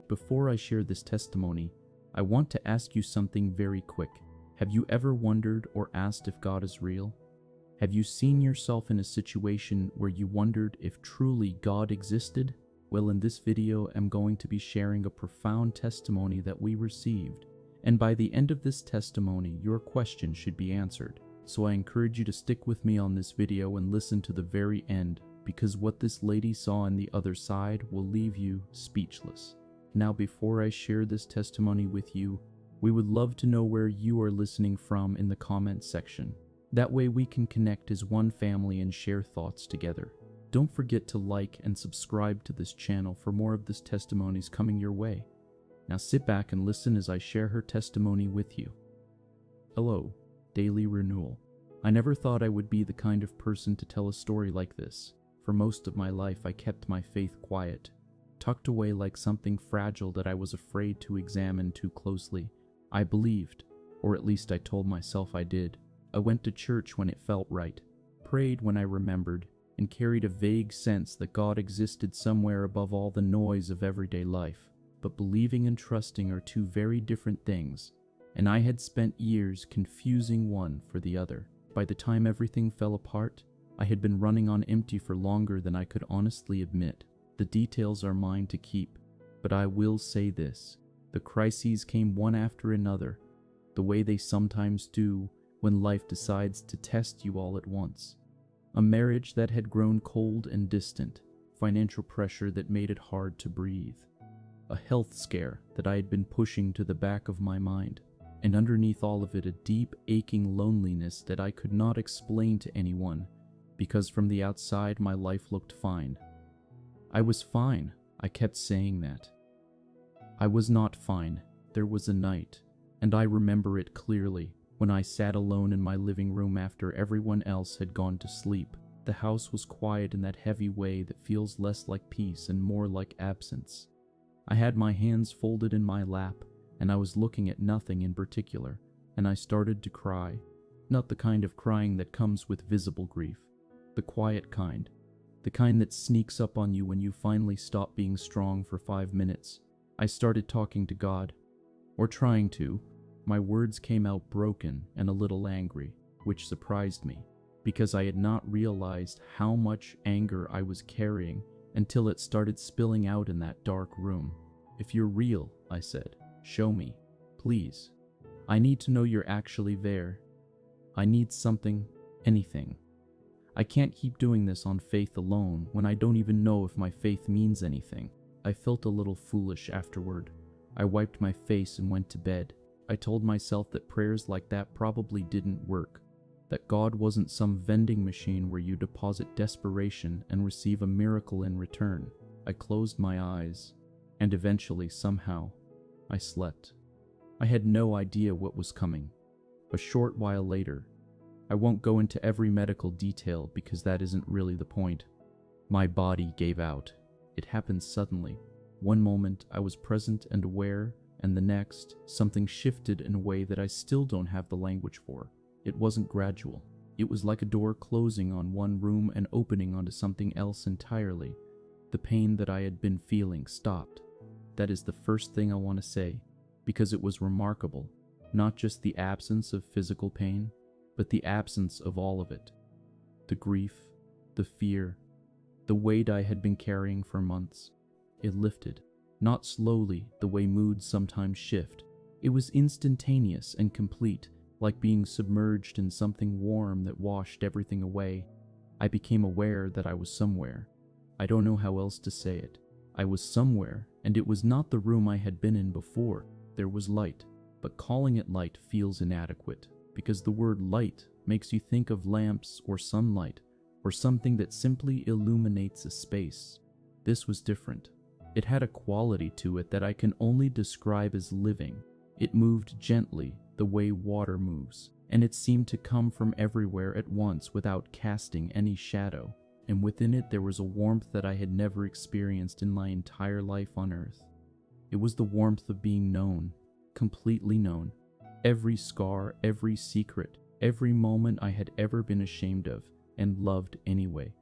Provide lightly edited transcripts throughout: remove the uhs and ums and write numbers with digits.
Before I share this testimony, I want to ask you something very quick. Have you ever wondered or asked if God is real? Have you seen yourself in a situation where you wondered if truly God existed? Well, in this video, I'm going to be sharing a profound testimony that we received. And by the end of this testimony, your question should be answered. So I encourage you to stick with me on this video and listen to the very end, because what this lady saw on the other side will leave you speechless. Now, before I share this testimony with you, we would love to know where you are listening from in the comments section. That way we can connect as one family and share thoughts together. Don't forget to like and subscribe to this channel for more of this testimonies coming your way. Now sit back and listen as I share her testimony with you. Hello, Daily Renewal. I never thought I would be the kind of person to tell a story like this. For most of my life I kept my faith quiet, tucked away like something fragile that I was afraid to examine too closely. I believed, or at least I told myself I did. I went to church when it felt right, prayed when I remembered, and carried a vague sense that God existed somewhere above all the noise of everyday life. But believing and trusting are two very different things, and I had spent years confusing one for the other. By the time everything fell apart, I had been running on empty for longer than I could honestly admit. The details are mine to keep, but I will say this. The crises came one after another, the way they sometimes do when life decides to test you all at once. A marriage that had grown cold and distant, financial pressure that made it hard to breathe, a health scare that I had been pushing to the back of my mind, and underneath all of it a deep, aching loneliness that I could not explain to anyone, because from the outside my life looked fine. I was fine, I kept saying that. I was not fine. There was a night, and I remember it clearly, when I sat alone in my living room after everyone else had gone to sleep. The house was quiet in that heavy way that feels less like peace and more like absence. I had my hands folded in my lap, and I was looking at nothing in particular, and I started to cry. Not the kind of crying that comes with visible grief, the quiet kind, the kind that sneaks up on you when you finally stop being strong for 5 minutes. I started talking to God, or trying to. My words came out broken and a little angry, which surprised me, because I had not realized how much anger I was carrying until it started spilling out in that dark room. If you're real, I said, show me, please. I need to know you're actually there. I need something, anything. I can't keep doing this on faith alone when I don't even know if my faith means anything. I felt a little foolish afterward. I wiped my face and went to bed. I told myself that prayers like that probably didn't work, that God wasn't some vending machine where you deposit desperation and receive a miracle in return. I closed my eyes, and eventually, somehow, I slept. I had no idea what was coming. A short while later, I won't go into every medical detail because that isn't really the point. My body gave out. It happened suddenly. One moment I was present and aware, and the next, something shifted in a way that I still don't have the language for. It wasn't gradual. It was like a door closing on one room and opening onto something else entirely. The pain that I had been feeling stopped. That is the first thing I want to say, because it was remarkable. Not just the absence of physical pain, but the absence of all of it. The grief, the fear, the weight I had been carrying for months. It lifted, not slowly the way moods sometimes shift. It was instantaneous and complete, like being submerged in something warm that washed everything away. I became aware that I was somewhere. I don't know how else to say it. I was somewhere, and it was not the room I had been in before. There was light, but calling it light feels inadequate, because the word light makes you think of lamps or sunlight, or something that simply illuminates a space. This was different. It had a quality to it that I can only describe as living. It moved gently, the way water moves, and it seemed to come from everywhere at once without casting any shadow. And within it there was a warmth that I had never experienced in my entire life on earth. It was the warmth of being known, completely known. Every scar, every secret, every moment I had ever been ashamed of, and loved anyway,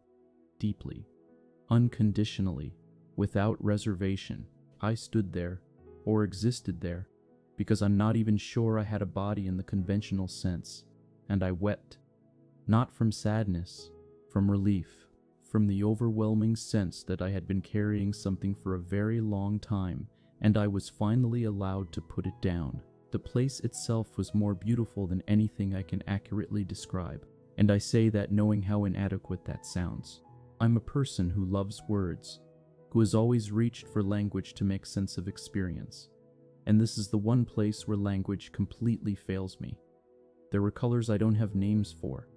deeply, unconditionally, without reservation. I stood there, or existed there, because I'm not even sure I had a body in the conventional sense, and I wept, not from sadness, from relief, from the overwhelming sense that I had been carrying something for a very long time, and I was finally allowed to put it down. The place itself was more beautiful than anything I can accurately describe, and I say that knowing how inadequate that sounds. I'm a person who loves words, who has always reached for language to make sense of experience, and this is the one place where language completely fails me. There were colors I don't have names for.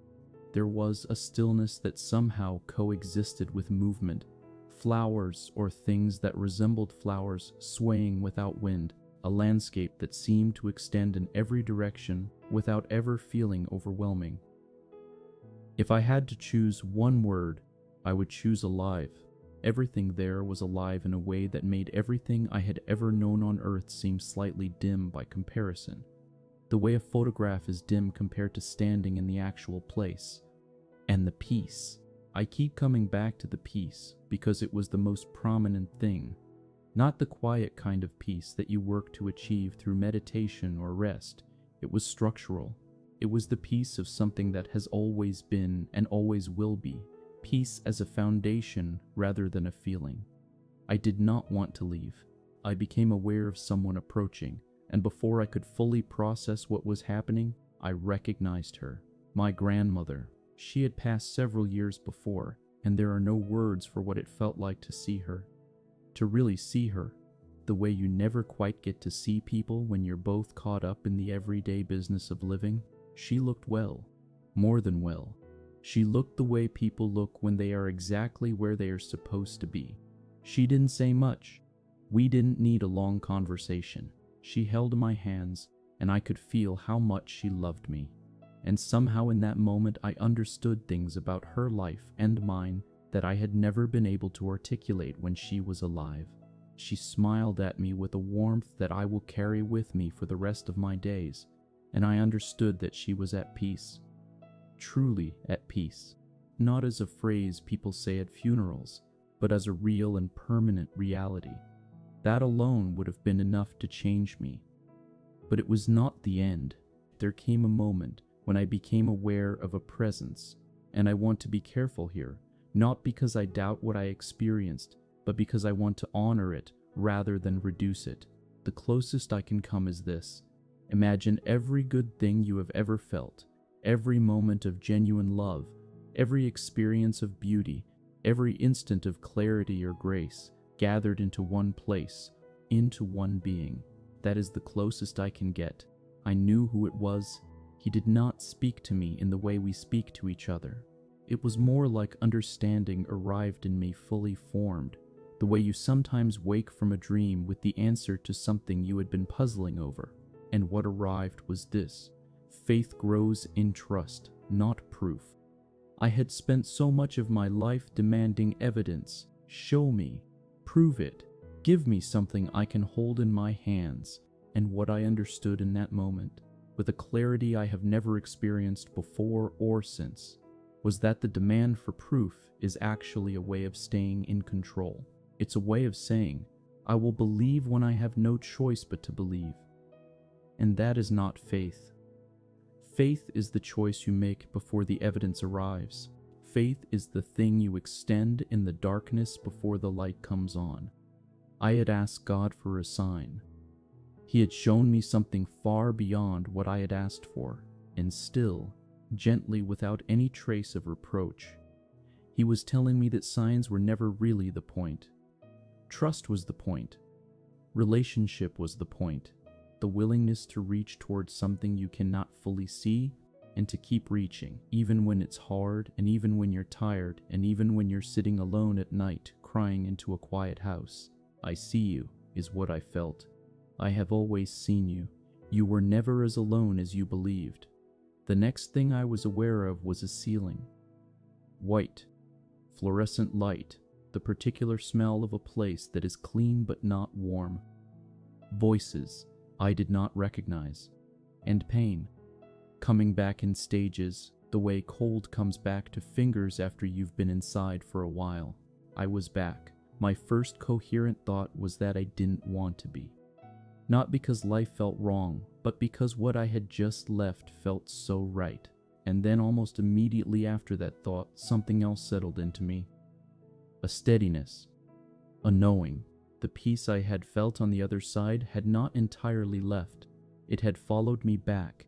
There was a stillness that somehow coexisted with movement, flowers or things that resembled flowers swaying without wind, a landscape that seemed to extend in every direction without ever feeling overwhelming. If I had to choose one word, I would choose alive. Everything there was alive in a way that made everything I had ever known on Earth seem slightly dim by comparison. The way a photograph is dim compared to standing in the actual place. And the peace. I keep coming back to the peace because it was the most prominent thing. Not the quiet kind of peace that you work to achieve through meditation or rest. It was structural. It was the peace of something that has always been and always will be. Peace as a foundation rather than a feeling. I did not want to leave. I became aware of someone approaching, and before I could fully process what was happening, I recognized her. My grandmother. She had passed several years before, and there are no words for what it felt like to see her. To really see her, the way you never quite get to see people when you're both caught up in the everyday business of living. She looked well, more than well. She looked the way people look when they are exactly where they are supposed to be. She didn't say much. We didn't need a long conversation. She held my hands, and I could feel how much she loved me. And somehow in that moment I understood things about her life and mine that I had never been able to articulate when she was alive. She smiled at me with a warmth that I will carry with me for the rest of my days, and I understood that she was at peace. Truly at peace. Not as a phrase people say at funerals, but as a real and permanent reality. That alone would have been enough to change me. But it was not the end. There came a moment when I became aware of a presence, and I want to be careful here, not because I doubt what I experienced, but because I want to honor it rather than reduce it. The closest I can come is this. Imagine every good thing you have ever felt, every moment of genuine love, every experience of beauty, every instant of clarity or grace, gathered into one place, into one being. That is the closest I can get. I knew who it was. He did not speak to me in the way we speak to each other. It was more like understanding arrived in me fully formed, the way you sometimes wake from a dream with the answer to something you had been puzzling over. And what arrived was this: faith grows in trust, not proof. I had spent so much of my life demanding evidence. Show me, prove it, give me something I can hold in my hands. And what I understood in that moment, with a clarity I have never experienced before or since, was that the demand for proof is actually a way of staying in control. It's a way of saying, I will believe when I have no choice but to believe. And that is not faith. Faith is the choice you make before the evidence arrives. Faith is the thing you extend in the darkness before the light comes on. I had asked God for a sign. He had shown me something far beyond what I had asked for, and still, gently without any trace of reproach, he was telling me that signs were never really the point. Trust was the point. Relationship was the point. The willingness to reach towards something you cannot fully see, and to keep reaching, even when it's hard, and even when you're tired, and even when you're sitting alone at night, crying into a quiet house. I see you, is what I felt. I have always seen you. You were never as alone as you believed. The next thing I was aware of was a ceiling. White, fluorescent light, the particular smell of a place that is clean but not warm. Voices I did not recognize. And pain, coming back in stages, the way cold comes back to fingers after you've been inside for a while. I was back. My first coherent thought was that I didn't want to be. Not because life felt wrong, but because what I had just left felt so right. And then almost immediately after that thought, something else settled into me. A steadiness, a knowing. The peace I had felt on the other side had not entirely left. It had followed me back,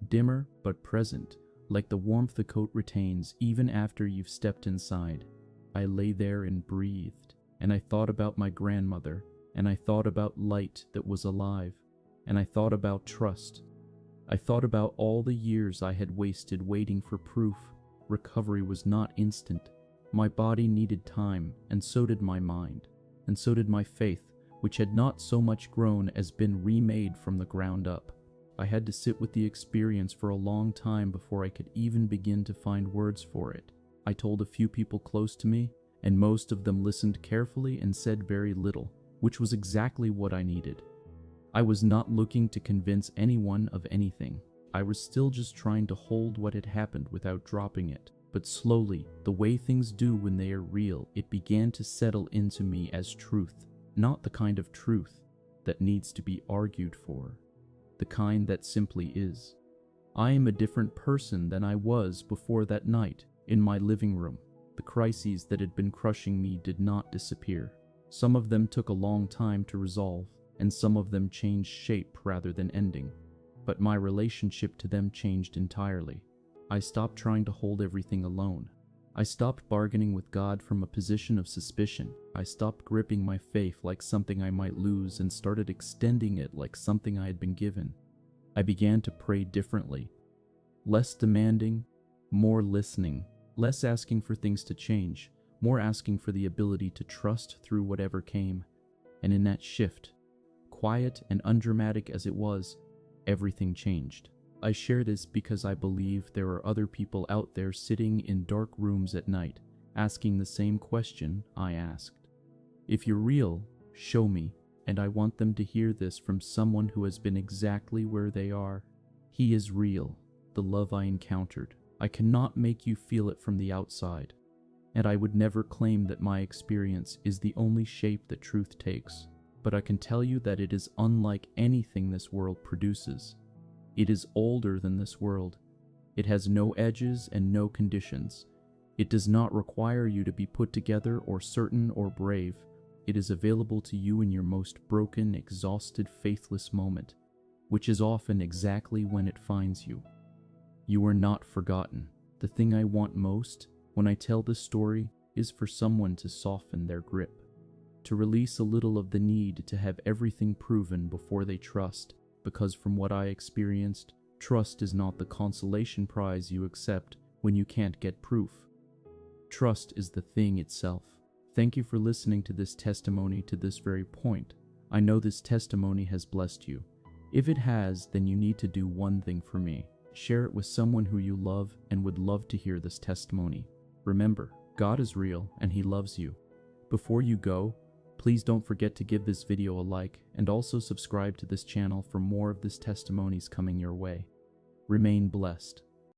dimmer but present, like the warmth the coat retains even after you've stepped inside. I lay there and breathed, and I thought about my grandmother, and I thought about light that was alive, and I thought about trust. I thought about all the years I had wasted waiting for proof. Recovery was not instant. My body needed time, and so did my mind, and so did my faith, which had not so much grown as been remade from the ground up. I had to sit with the experience for a long time before I could even begin to find words for it. I told a few people close to me, and most of them listened carefully and said very little, which was exactly what I needed. I was not looking to convince anyone of anything. I was still just trying to hold what had happened without dropping it. But slowly, the way things do when they are real, it began to settle into me as truth. Not the kind of truth that needs to be argued for. The kind that simply is. I am a different person than I was before that night in my living room. The crises that had been crushing me did not disappear. Some of them took a long time to resolve, and some of them changed shape rather than ending. But my relationship to them changed entirely. I stopped trying to hold everything alone. I stopped bargaining with God from a position of suspicion. I stopped gripping my faith like something I might lose and started extending it like something I had been given. I began to pray differently. Less demanding, more listening. Less asking for things to change, more asking for the ability to trust through whatever came. And in that shift, quiet and undramatic as it was, everything changed. I share this because I believe there are other people out there sitting in dark rooms at night, asking the same question I asked. If you're real, show me, and I want them to hear this from someone who has been exactly where they are. He is real, the love I encountered. I cannot make you feel it from the outside, and I would never claim that my experience is the only shape that truth takes, but I can tell you that it is unlike anything this world produces. It is older than this world. It has no edges and no conditions. It does not require you to be put together or certain or brave. It is available to you in your most broken, exhausted, faithless moment, which is often exactly when it finds you. You are not forgotten. The thing I want most when I tell this story is for someone to soften their grip, to release a little of the need to have everything proven before they trust. Because from what I experienced, trust is not the consolation prize you accept when you can't get proof. Trust is the thing itself. Thank you for listening to this testimony to this very point. I know this testimony has blessed you. If it has, then you need to do one thing for me. Share it with someone who you love and would love to hear this testimony. Remember, God is real and He loves you. Before you go, please don't forget to give this video a like and also subscribe to this channel for more of this testimonies coming your way. Remain blessed.